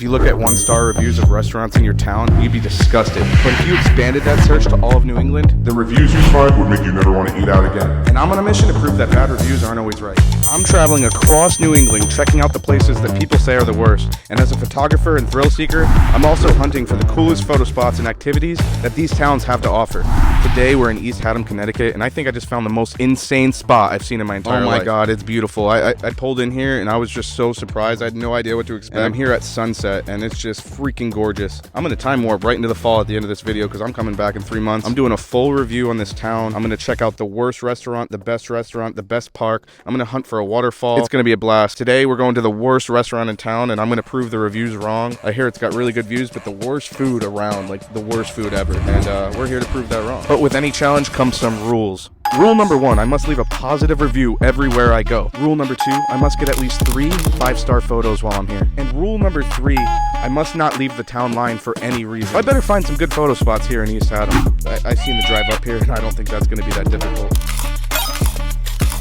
If you look at one-star reviews of restaurants in your town, you'd be disgusted. But if you expanded that search to all of New England, the reviews you find would make you never want to eat out again. And I'm on a mission to prove that bad reviews aren't always right. I'm traveling across New England, checking out the places that people say are the worst. And as a photographer and thrill seeker, I'm also hunting for the coolest photo spots and activities that these towns have to offer. Today, we're in East Haddam, Connecticut, and I think I just found the most insane spot I've seen in my entire life. Oh my God, it's beautiful. I pulled in here and I was just so surprised. I had no idea what to expect. And I'm here at sunset and it's just freaking gorgeous. I'm gonna time warp right into the fall at the end of this video because I'm coming back in 3 months. I'm doing a full review on this town. I'm gonna check out the worst restaurant, the best park. I'm gonna hunt for a waterfall. It's gonna be a blast. Today we're going to the worst restaurant in town and I'm gonna prove the reviews wrong. I hear it's got really good views, but the worst food around, like the worst food ever. And we're here to prove that wrong. But with any challenge comes some rules. Rule number 1, I must leave a positive review everywhere I go. Rule number 2, I must get at least 3 5-star photos while I'm here. And rule number 3, I must not leave the town line for any reason. I better find some good photo spots here in East Haddam. I seen the drive up here and I don't think that's gonna be that difficult.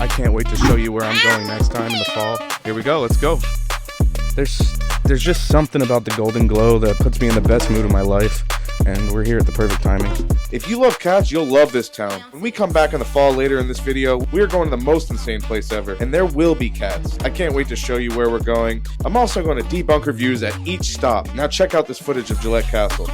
I can't wait to show you where I'm going next time in the fall. Here we go, let's go. There's just something about the golden glow that puts me in the best mood of my life. And we're here at the perfect timing. If you love cats, you'll love this town. When we come back in the fall later in this video, we are going to the most insane place ever, and there will be cats. I can't wait to show you where we're going. I'm also going to debunk reviews at each stop. Now check out this footage of Gillette Castle.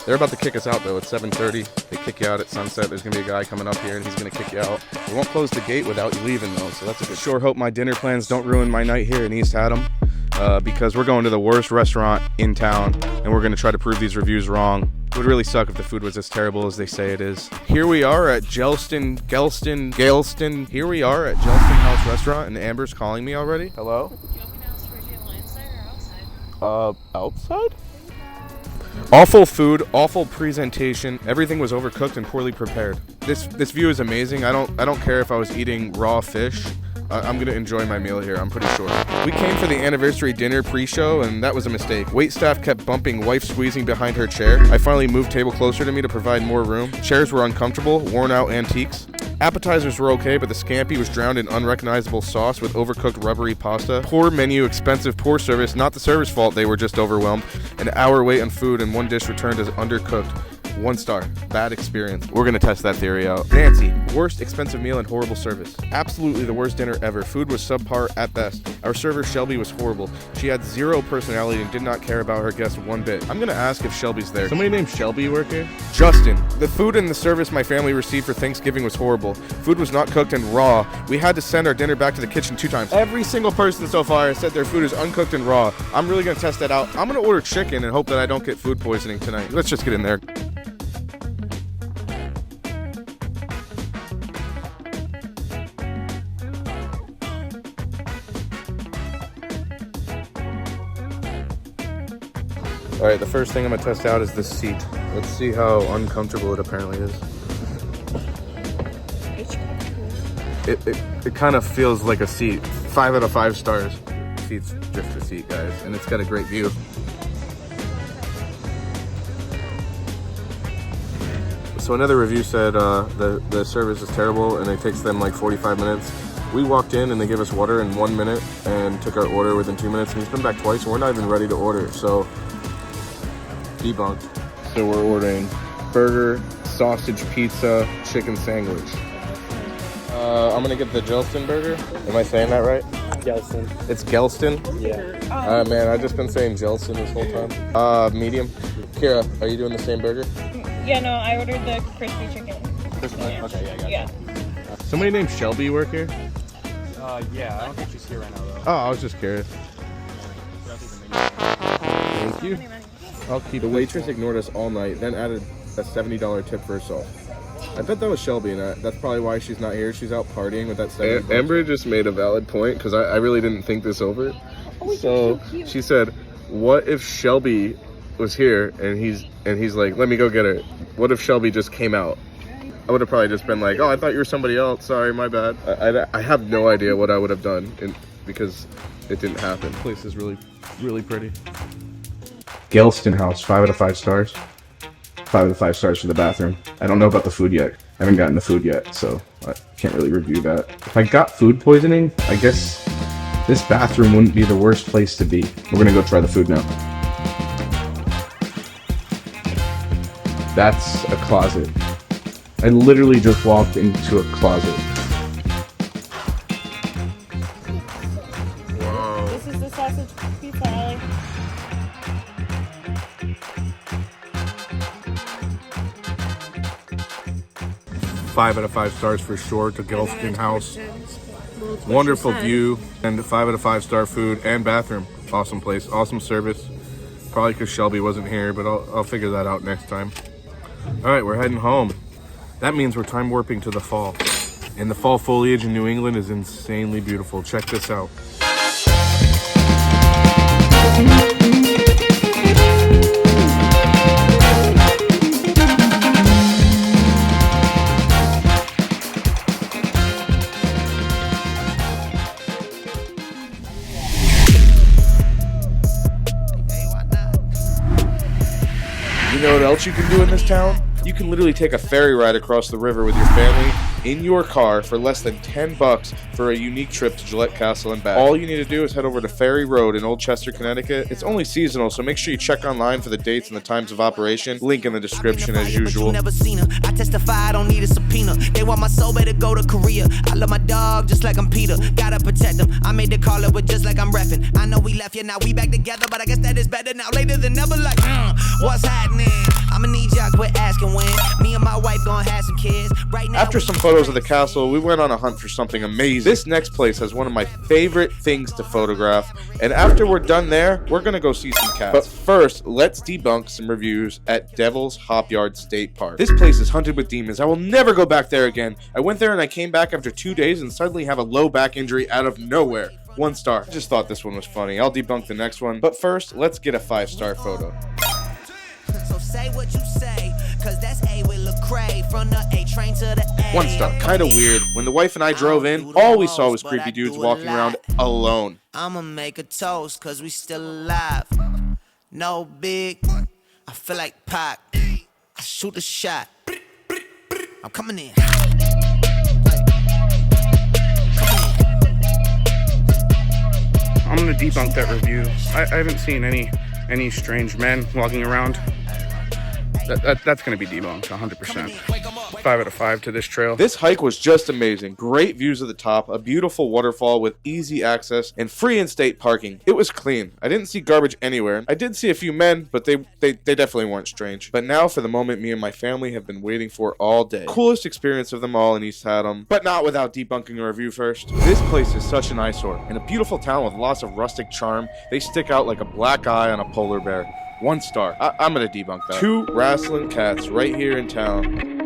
They're about to kick us out though. It's 7:30. They kick you out at sunset. There's gonna be a guy coming up here and he's gonna kick you out. We won't close the gate without you leaving though, so that's a good. Sure hope my dinner plans don't ruin my night here in East Haddam, because we're going to the worst restaurant in town and we're gonna try to prove these reviews wrong. It would really suck if the food was as terrible as they say it is. Here we are at Gelston. Here we are at Gelston House Restaurant and Amber's calling me already. Hello? Do you want me to ask for a line side or outside? Outside? Awful food, awful presentation. Everything was overcooked and poorly prepared. This view is amazing. I don't care if I was eating raw fish. I'm gonna enjoy my meal here, I'm pretty sure. We came for the anniversary dinner pre-show and that was a mistake. Waitstaff kept bumping wife squeezing behind her chair. I finally moved table closer to me to provide more room. Chairs were uncomfortable, worn out antiques. Appetizers were okay, but the scampi was drowned in unrecognizable sauce with overcooked rubbery pasta. Poor menu, expensive, poor service. Not the server's fault, they were just overwhelmed. An hour wait on food and one dish returned as undercooked. 1 star. Bad experience. We're gonna test that theory out. Nancy, worst expensive meal and horrible service. Absolutely the worst dinner ever. Food was subpar at best. Our server Shelby was horrible. She had 0 personality and did not care about her guests one bit. I'm gonna ask if Shelby's there. Somebody named Shelby work here? Justin, the food and the service my family received for Thanksgiving was horrible. Food was not cooked and raw. We had to send our dinner back to the kitchen 2 times. Every single person so far has said their food is uncooked and raw. I'm really gonna test that out. I'm gonna order chicken and hope that I don't get food poisoning tonight. Let's just get in there. Alright, the first thing I'm gonna test out is this seat. Let's see how uncomfortable it apparently is. It kind of feels like a seat. 5 out of 5 stars. Seat's just a seat, guys, and it's got a great view. So another review said the service is terrible and it takes them like 45 minutes. We walked in and they gave us water in 1 minute and took our order within 2 minutes, and he's been back twice and we're not even ready to order, so debunked. So we're ordering burger, sausage pizza, chicken sandwich. I'm gonna get the Gelston burger. Am I saying that right? Gelston. It's Gelston? Yeah. Man, I've just been saying Gelston this whole time. Medium. Kira, are you doing the same burger? Yeah, no, I ordered the crispy chicken. Crispy? Yeah. Okay, yeah, I got Yeah. it. Somebody named Shelby work here? Yeah, I don't think she's here right now though. Oh, I was just curious. Thank you. I'll keep. The waitress ignored us all night, then added a $70 tip for herself. I bet that was Shelby, and that's probably why she's not here. She's out partying with that $70. Amber just made a valid point because I really didn't think this over. So she said, "What if Shelby was here and he's like, let me go get her? What if Shelby just came out?" I would have probably just been like, "Oh, I thought you were somebody else. Sorry, my bad." I have no idea what I would have done because it didn't happen. This place is really, really pretty. Gelston House, 5 out of 5 stars. 5 out of 5 stars for the bathroom. I don't know about the food yet. I haven't gotten the food yet, so I can't really review that. If I got food poisoning, I guess this bathroom wouldn't be the worst place to be. We're gonna go try the food now. That's a closet. I literally just walked into a closet. This is the sausage pizza, Allie. Five out of 5 stars for sure to Gelston House. Wonderful view, and 5 out of 5 star food and bathroom. Awesome place, awesome service. Probably because Shelby wasn't here, but I'll figure that out next time. All right, we're heading home. That means we're time warping to the fall. And the fall foliage in New England is insanely beautiful. Check this out. You know what else you can do in this town? You can literally take a ferry ride across the river with your family in your car for less than $10 for a unique trip to Gillette Castle and back. All you need to do is head over to Ferry Road in Old Chester, Connecticut. It's only seasonal, so make sure you check online for the dates and the times of operation. Link in the description as usual. Never seen her. I testify, I don't need a subpoena. They want my soul, better go to Korea. I love my dog just like I'm Peter. Gotta protect him. I made the call up, but just like I'm reffing. I know we left you, now we back together, but I guess that is better now. Later than never, like, what's happening? I'ma need y'all quit asking when. Me and my wife gonna have some kids. Right now. After some photos of the castle, we went on a hunt for something amazing. This next place has one of my favorite things to photograph, and after we're done there, we're gonna go see some cats. But first, let's debunk some reviews at Devil's Hopyard State Park. This place is haunted with demons. I will never go back there again. I went there and I came back after 2 days and suddenly have a low back injury out of nowhere. 1 star. I just thought this one was funny. I'll debunk the next one. But first, let's get a 5-star photo. So say what you say, cause that's A with Lecrae. From the A train to the A. 1 star. Kinda weird. When the wife and I drove in, all we saw was creepy dudes walking around alone. I'ma make a toast, cause we still alive. No big. I feel like Pac. I shoot a shot. I'm coming in. I'm gonna debunk that review. I haven't seen any strange men walking around. That's gonna be debunked 100%. 5 out of 5 to this trail. This hike was just amazing. Great views of the top, a beautiful waterfall with easy access, and free in-state parking. It was clean. I didn't see garbage anywhere. I did see a few men, but they definitely weren't strange. But now for the moment me and my family have been waiting for all day. Coolest experience of them all in East Haddam, but not without debunking a review first. This place is such an eyesore. In a beautiful town with lots of rustic charm, they stick out like a black eye on a polar bear. 1 star. I'm gonna debunk that. 2 Wrasslin cats right here in town.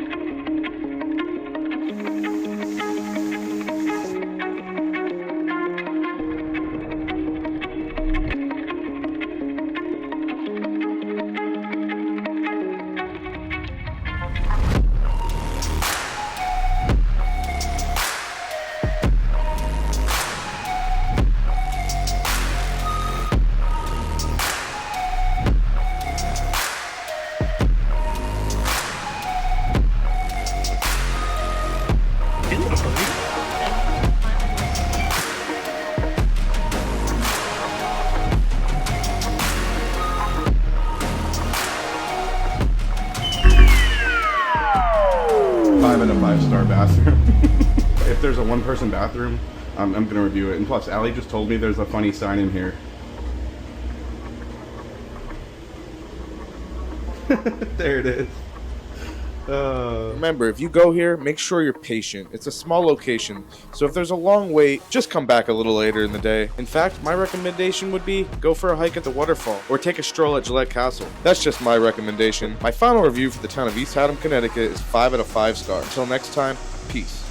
In a 5-star bathroom. If there's a 1-person bathroom, I'm gonna review it. And plus, Allie just told me there's a funny sign in here. There it is. Remember, if you go here, make sure you're patient. It's a small location, so if there's a long wait, just come back a little later in the day. In fact, my recommendation would be go for a hike at the waterfall, or take a stroll at Gillette Castle. That's just my recommendation. My final review for the town of East Haddam, Connecticut is 5 out of 5 stars. Until next time, peace.